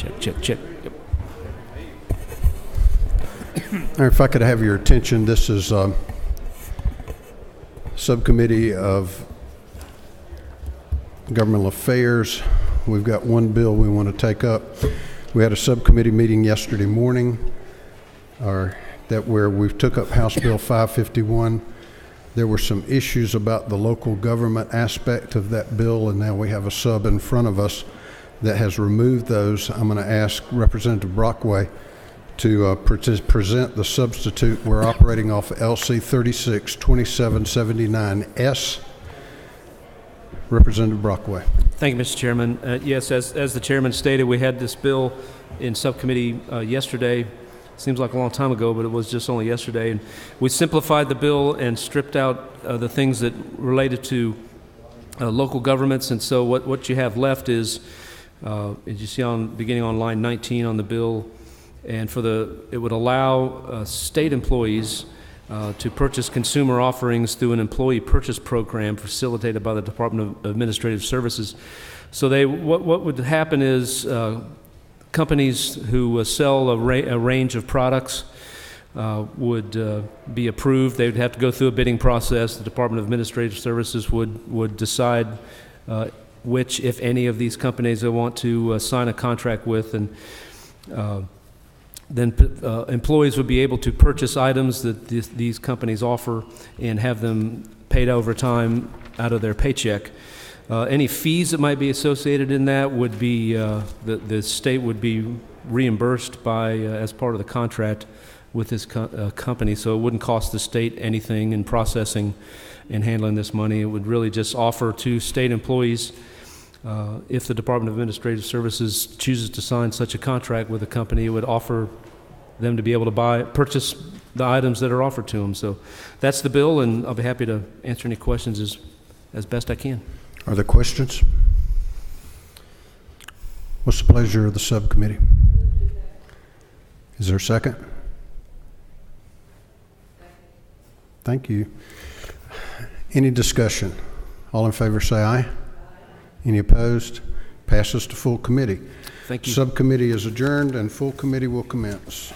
Check. Yep. Or if I could have your attention, this is Subcommittee of Governmental Affairs. We've got one bill we want to take up. We had a subcommittee meeting yesterday morning where we took up House Bill 551. There were some issues about the local government aspect of that bill, and now we have a sub in front of us that has removed those. I'm going to ask Representative Brockway to present the substitute. We're operating off LC 362779S. Representative Brockway. Thank you, Mr. Chairman. Yes, as the chairman stated, we had this bill in subcommittee yesterday. Seems like a long time ago, but it was just only yesterday. And we simplified the bill and stripped out the things that related to local governments. And so what you have left is, as you see beginning on line 19 on the bill, and it would allow state employees to purchase consumer offerings through an employee purchase program facilitated by the Department of Administrative Services. So what would happen is companies who sell a range of products would be approved. They would have to go through a bidding process. The Department of Administrative Services would decide which, if any, of these companies they want to sign a contract with, and then employees would be able to purchase items that these companies offer and have them paid over time out of their paycheck. Any fees that might be associated in that would be, the state would be reimbursed by, as part of the contract with this company, so it wouldn't cost the state anything in processing and handling this money. It would really just offer to state employees, if the Department of Administrative Services chooses to sign such a contract with a company, it would offer them to be able to purchase the items that are offered to them. So that's the bill, and I'll be happy to answer any questions as best I can. Are there questions? What's the pleasure of the subcommittee? Is there a second? Thank you. Any discussion? All in favor say aye. Any opposed? Passes to full committee. Thank you. Subcommittee is adjourned and full committee will commence.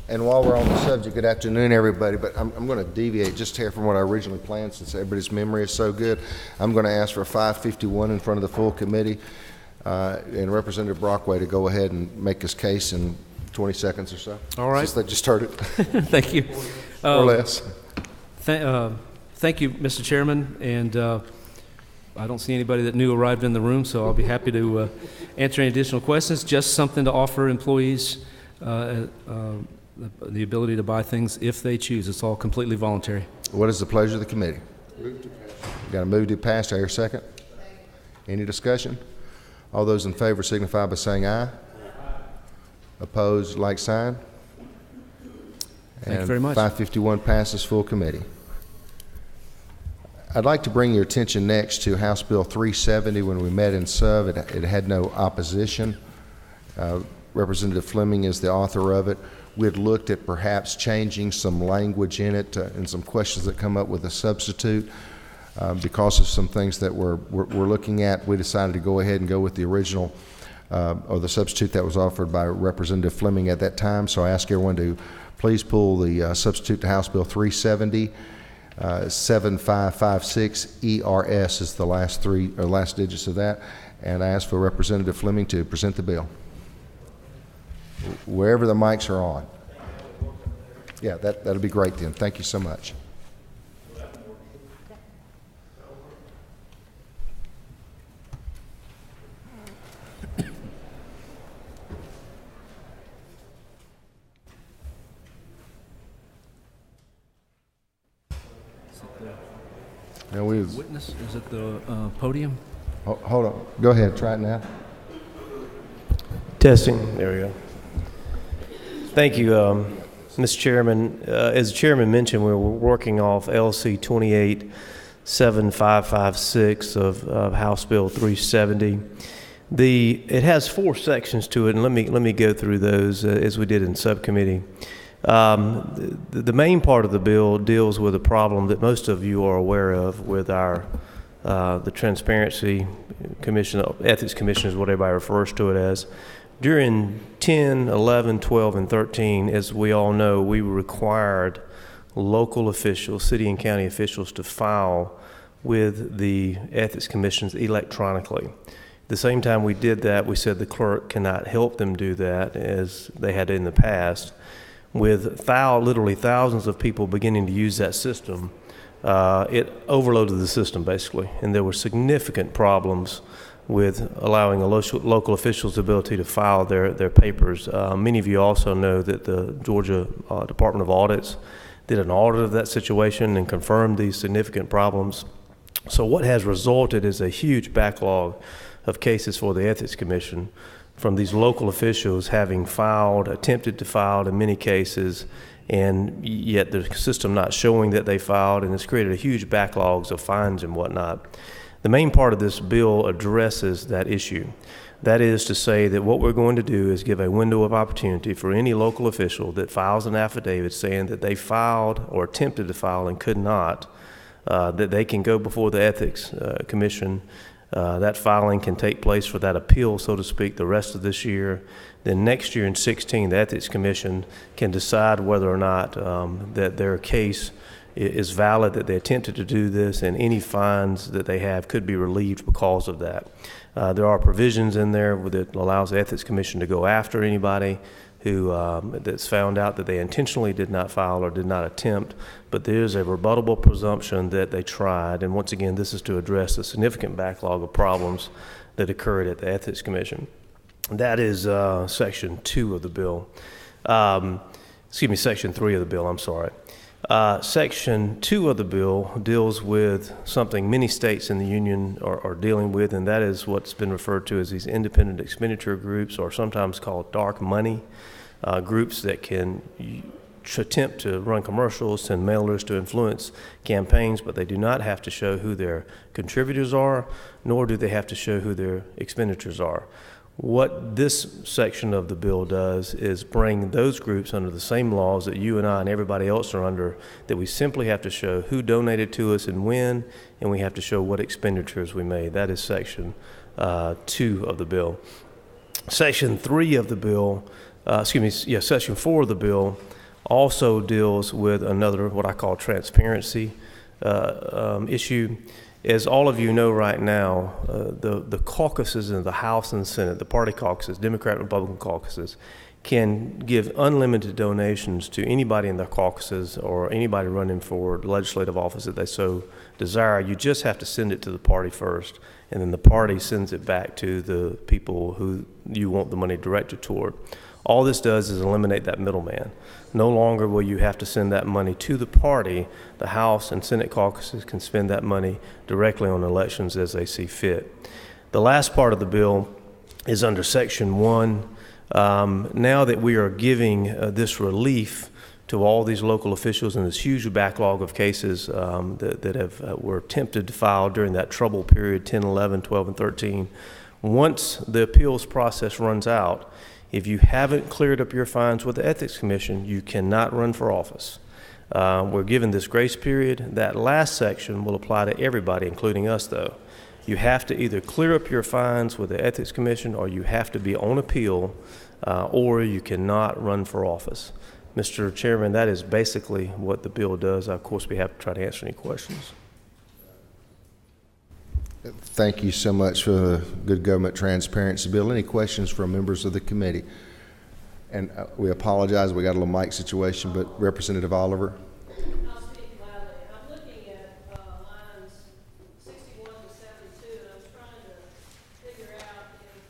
And while we're on the subject, good afternoon, everybody, but I'm going to deviate just here from what I originally planned since everybody's memory is so good. I'm going to ask for 551 in front of the full committee and Representative Brockway to go ahead and make his case in 20 seconds or so. All right. Since they just started. Thank you. Or less. Thank you, Mr. Chairman, and I don't see anybody that new arrived in the room, so I'll be happy to answer any additional questions. Just something to offer employees the ability to buy things if they choose. It's all completely voluntary. What is the pleasure of the committee? Got a move to pass. Do I hear a second? Any discussion? All those in favor signify by saying aye. Opposed, like sign. Thank you very much. 551 passes full committee. I'd like to bring your attention next to House Bill 370. When we met in sub, it had no opposition. Representative Fleming is the author of it. We had looked at perhaps changing some language in it and some questions that come up with a substitute. Because of some things that we're looking at, we decided to go ahead and go with the original or the substitute that was offered by Representative Fleming at that time. So I ask everyone to please pull the substitute to House Bill 370. 7556 ERS is the last digits of that, and I ask for Representative Fleming to present the bill. Wherever the mics are on. Yeah, that'll be great then. Thank you so much. Now Witness, is it the podium? Hold on. Go ahead. Try it now. Testing. There we go. Thank you, Mr. Chairman. As the Chairman mentioned, we're working off LC 287556 of House Bill 370. It has 4 sections to it, and let me go through those as we did in subcommittee. The main part of the bill deals with a problem that most of you are aware of with our the Transparency Commission, Ethics Commission is what everybody refers to it as. During 10, 11, 12, and 13, as we all know, we required local officials, city and county officials, to file with the Ethics Commissions electronically. At the same time we did that, we said the clerk cannot help them do that as they had in the past. With literally thousands of people beginning to use that system, it overloaded the system basically, and there were significant problems with allowing local officials the ability to file their papers. Many of you also know that the Georgia Department of Audits did an audit of that situation and confirmed these significant problems. So what has resulted is a huge backlog of cases for the Ethics Commission from these local officials having filed, attempted to file in many cases, and yet the system not showing that they filed, and it's created a huge backlogs of fines and whatnot. The main part of this bill addresses that issue. That is to say that what we're going to do is give a window of opportunity for any local official that files an affidavit saying that they filed or attempted to file and could not, that they can go before the Ethics Commission. That filing can take place for that appeal, so to speak, the rest of this year. Then next year in 16, the Ethics Commission can decide whether or not that their case is valid, that they attempted to do this, and any fines that they have could be relieved because of that. There are provisions in there that allows the Ethics Commission to go after anybody who that's found out that they intentionally did not file or did not attempt, but there is a rebuttable presumption that they tried. And once again, this is to address the significant backlog of problems that occurred at the Ethics Commission. That is Section 2 of the bill. Section 3 of the bill, I'm sorry. Section 2 of the bill deals with something many states in the union are dealing with, and that is what's been referred to as these independent expenditure groups, or sometimes called dark money groups that can attempt to run commercials, send mailers to influence campaigns, but they do not have to show who their contributors are, nor do they have to show who their expenditures are. What this section of the bill does is bring those groups under the same laws that you and I and everybody else are under, that we simply have to show who donated to us and when, and we have to show what expenditures we made. That is Section 2 of the bill. Section 3 of the bill, Section 4 of the bill also deals with another, what I call transparency issue. As all of you know right now, the caucuses in the House and Senate, the party caucuses, Democrat and Republican caucuses, can give unlimited donations to anybody in their caucuses or anybody running for legislative office that they so desire. You just have to send it to the party first, and then the party sends it back to the people who you want the money directed toward. All this does is eliminate that middleman. No longer will you have to send that money to the party. The House and Senate caucuses can spend that money directly on elections as they see fit. The last part of the bill is under Section 1. Now that we are giving this relief to all these local officials in this huge backlog of cases that were attempted to file during that trouble period, 10, 11, 12, and 13, once the appeals process runs out, if you haven't cleared up your fines with the Ethics Commission, you cannot run for office. We're given this grace period. That last section will apply to everybody, including us, though. You have to either clear up your fines with the Ethics Commission, or you have to be on appeal, or you cannot run for office. Mr. Chairman, that is basically what the bill does. Of course, we have to try to answer any questions. Thank you so much for the good government transparency bill. Any questions from members of the committee? And we apologize, we got a little mic situation, but Representative Oliver. I'll speak loudly. I'm looking at lines 61 to 72, and I'm trying to figure out if,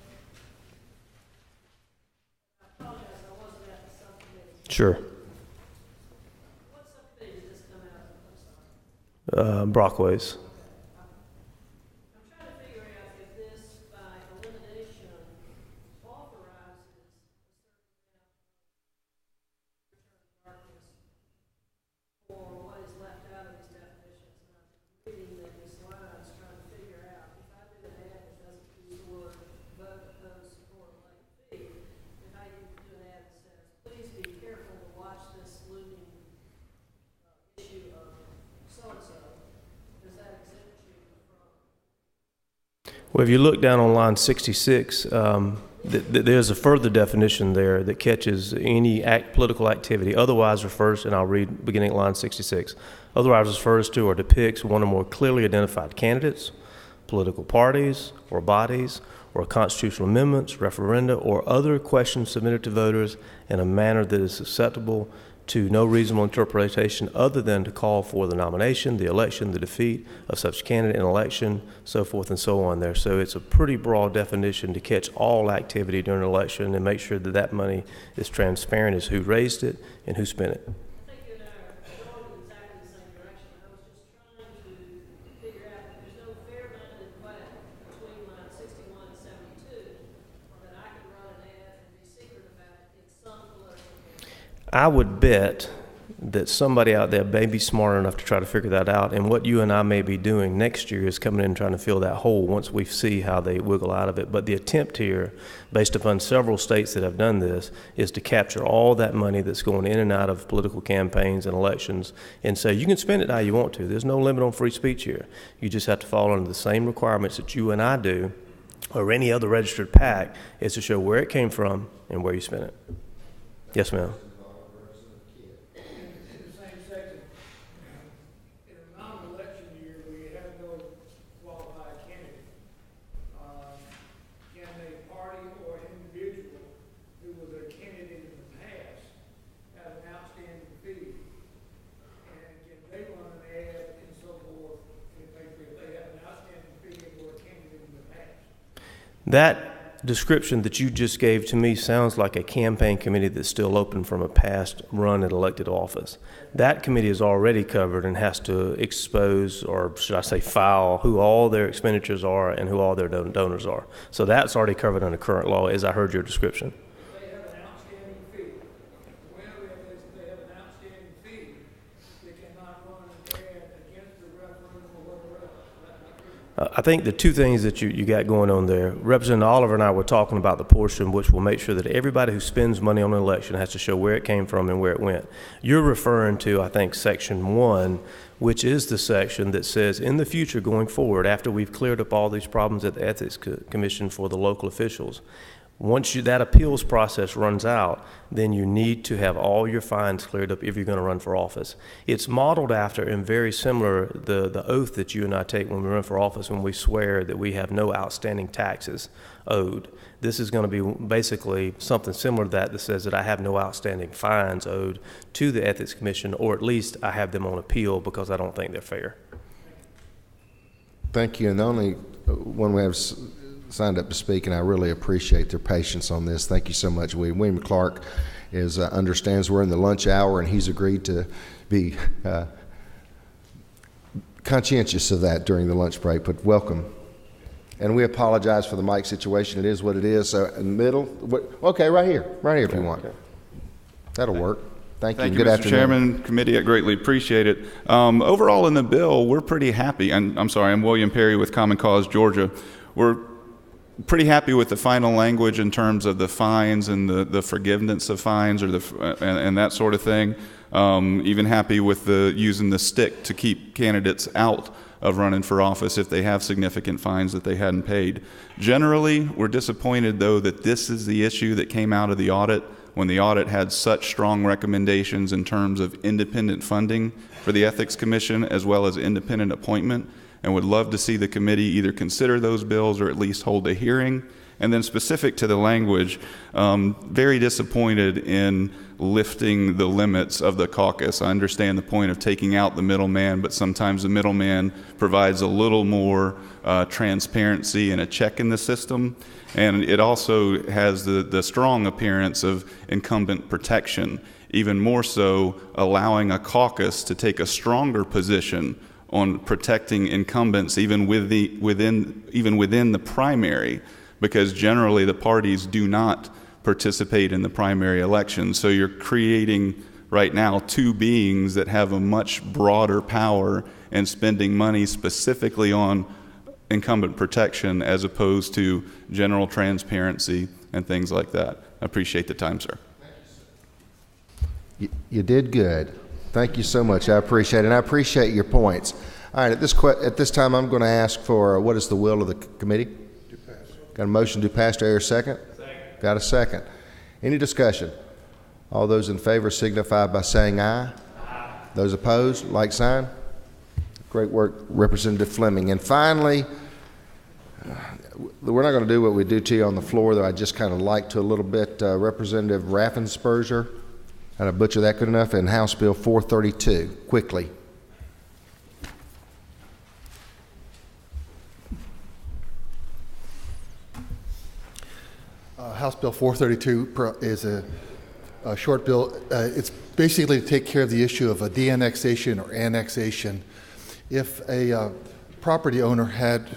I apologize, I wasn't at the subcommittee. Sure. What subcommittee did this come out of? I'm sorry. Brockways. If I do an ad that says, please be careful to watch this Well, if you look down on line 66, there's a further definition there that catches any political activity otherwise refers, and I'll read beginning at line 66, otherwise refers to or depicts one or more clearly identified candidates, political parties or bodies, or constitutional amendments, referenda, or other questions submitted to voters in a manner that is susceptible to no reasonable interpretation other than to call for the nomination, the election, the defeat of such candidate in election, so forth and so on there. So it's a pretty broad definition to catch all activity during an election and make sure that that money is transparent as who raised it and who spent it. I think you and I are going in exactly the same direction. I was just trying to figure out if there's no fair-minded way between line 61 and 72, or that I could run an ad and be secret about it in some political campaign. I would bet that somebody out there may be smart enough to try to figure that out, and what you and I may be doing next year is coming in and trying to fill that hole once we see how they wiggle out of it. But the attempt here, based upon several states that have done this, is to capture all that money that's going in and out of political campaigns and elections and say you can spend it how you want to. There's no limit on free speech here. You just have to fall under the same requirements that you and I do or any other registered PAC, is to show where it came from and where you spent it. Yes, ma'am. That description that you just gave to me sounds like a campaign committee that's still open from a past run at elected office. That committee is already covered and has to expose, or should I say file, who all their expenditures are and who all their donors are. So that's already covered under current law, as I heard your description. They have an outstanding fee. Whenever they have an outstanding fee, they cannot run an ad against the referendum or whatever else. I think the two things that you got going on there, Representative Oliver and I were talking about the portion which will make sure that everybody who spends money on an election has to show where it came from and where it went. You're referring to, I think, Section 1, which is the section that says in the future going forward, after we've cleared up all these problems at the Ethics Commission for the local officials, once that appeals process runs out, then you need to have all your fines cleared up if you're going to run for office. It's modeled after and very similar the oath that you and I take when we run for office, when we swear that we have no outstanding taxes owed. This is going to be basically something similar to that says that I have no outstanding fines owed to the Ethics Commission, or at least I have them on appeal because I don't think they're fair. Thank you. And the only one we have signed up to speak, and I really appreciate their patience on this. Thank you so much, William. William Clark understands we're in the lunch hour, and he's agreed to be conscientious of that during the lunch break, but welcome. And we apologize for the mic situation. It is what it is. So in the middle, okay, right here if you want. That'll work. Thank you. Good Mr. afternoon. Chairman, committee, I greatly appreciate it. Overall in the bill, we're pretty happy. And I'm sorry, I'm William Perry with Common Cause Georgia. We're pretty happy with the final language in terms of the fines and the forgiveness of fines or and that sort of thing. Even happy with using the stick to keep candidates out of running for office if they have significant fines that they hadn't paid. Generally, we're disappointed though that this is the issue that came out of the audit, when the audit had such strong recommendations in terms of independent funding for the Ethics Commission as well as independent appointment, and would love to see the committee either consider those bills or at least hold a hearing. And then specific to the language, very disappointed in lifting the limits of the caucus. I understand the point of taking out the middleman, but sometimes the middleman provides a little more transparency and a check in the system. And it also has the strong appearance of incumbent protection, even more so allowing a caucus to take a stronger position on protecting incumbents even within the primary, because generally the parties do not participate in the primary election. So you're creating right now two beings that have a much broader power and spending money specifically on incumbent protection as opposed to general transparency and things like that. I appreciate the time, sir. You did good. Thank you so much. I appreciate it. And I appreciate your points. All right, at this time, I'm going to ask for what is the will of the committee? To pass. Got a motion to pass. Do I hear a second? Second. Got a second. Any discussion? All those in favor signify by saying aye. Aye. Those opposed, like sign. Great work, Representative Fleming. And finally, we're not going to do what we do to you on the floor, though I just kind of like to a little bit. Representative Raffensperger, did I butcher that good enough? And House Bill 432, quickly. House Bill 432 is a short bill. It's basically to take care of the issue of a de-annexation or annexation. If a property owner had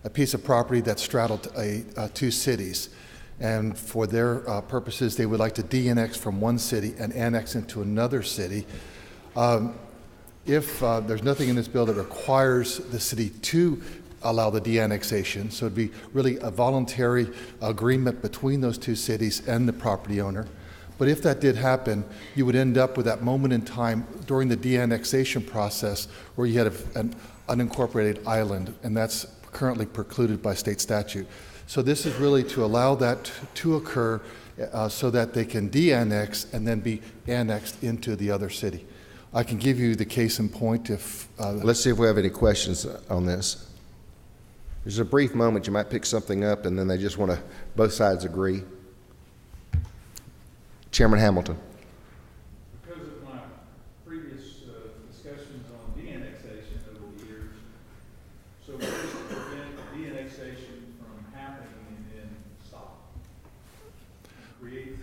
a piece of property that straddled two cities, and for their purposes, they would like to de-annex from one city and annex into another city. If there's nothing in this bill that requires the city to allow the de-annexation, so it'd be really a voluntary agreement between those two cities and the property owner. But if that did happen, you would end up with that moment in time during the de-annexation process where you had an unincorporated island, and that's currently precluded by state statute. So this is really to allow that to occur so that they can de-annex and then be annexed into the other city. I can give you the case in point if... Let's see if we have any questions on this. There's a brief moment you might pick something up and then they just want to, both sides agree. Chairman Hamilton. Because of my previous discussions on de-annexation over the years, so what is to prevent de-annexation from happening and then stop? Create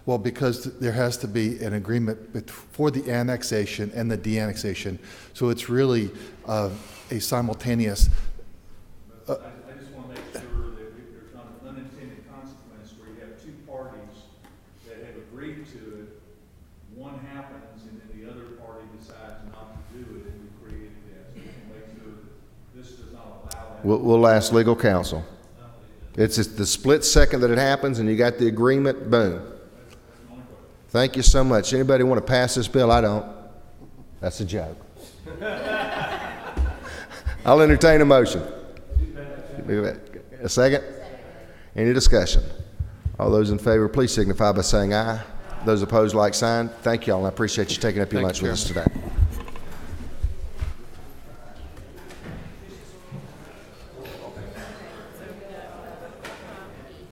Well, because there has to be an agreement for the annexation and the de-annexation, so it's really a simultaneous. I just want to make sure that there's not an unintended consequence where you have two parties that have agreed to it. One happens, and then the other party decides not to do it, and we create that. So we can make sure that this does not allow that. We'll ask legal counsel. It's just the split second that it happens, and you got the agreement. Boom. Thank you so much. Anybody want to pass this bill? I don't. That's a joke. I'll entertain a motion. A second? Any discussion? All those in favor, please signify by saying aye. Those opposed, like sign. Thank you all. I appreciate you taking up your lunch with us today.